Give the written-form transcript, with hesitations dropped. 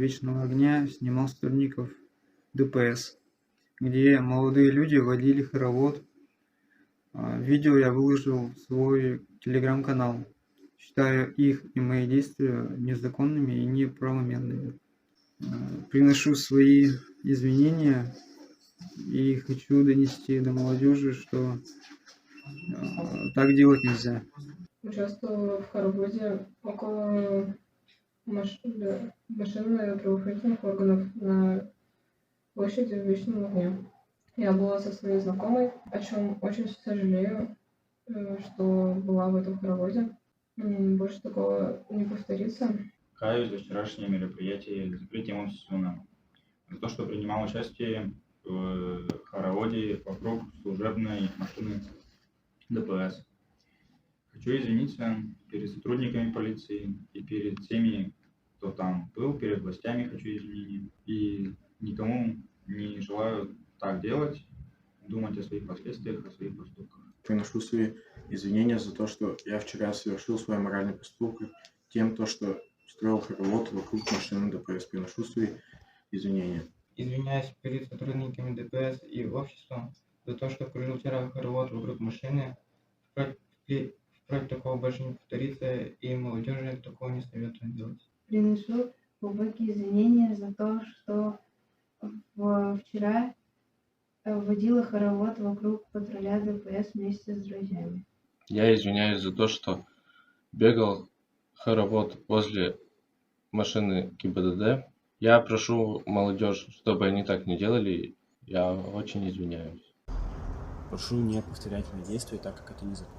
личного огня снимал сотрудников ДПС, где молодые люди водили хоровод. Видео я выложил в свой телеграм-канал, считая их и мои действия незаконными и неправомерными. Приношу свои извинения и хочу донести до молодежи, что так делать нельзя. Участвовала в хороводе около машины правоохранительных органов на площади Вечного огня. Я была со своей знакомой, о чем очень сожалею, что была в этом хороводе. Больше такого не повторится. Каюсь за вчерашнее мероприятие с закрытием сезона. За то, что принимал участие в хороводе вокруг служебной машины ДПС. Хочу извиниться перед сотрудниками полиции и перед теми, кто там был, перед властями хочу извинения. И никому не желаю так делать, думать о своих последствиях, о своих поступках. Приношу свои извинения за то, что я вчера совершил свой моральный поступок тем, что строил хоровод вокруг машины ДПС. Приношу свои извинения. Извиняюсь перед сотрудниками ДПС и обществом за то, что кружил вчера хоровод вокруг машины. Впрочем, такого больше не повторится, и молодежи такого не советую делать. Приношу глубокие извинения за то, что вчера водила хоровод вокруг патруля ДПС вместе с друзьями. Я извиняюсь за то, что бегал хоровод возле машины ГИБДД. Я прошу молодежь, чтобы они так не делали. Я очень извиняюсь. Прошу не повторять мои действия, так как это незаконно.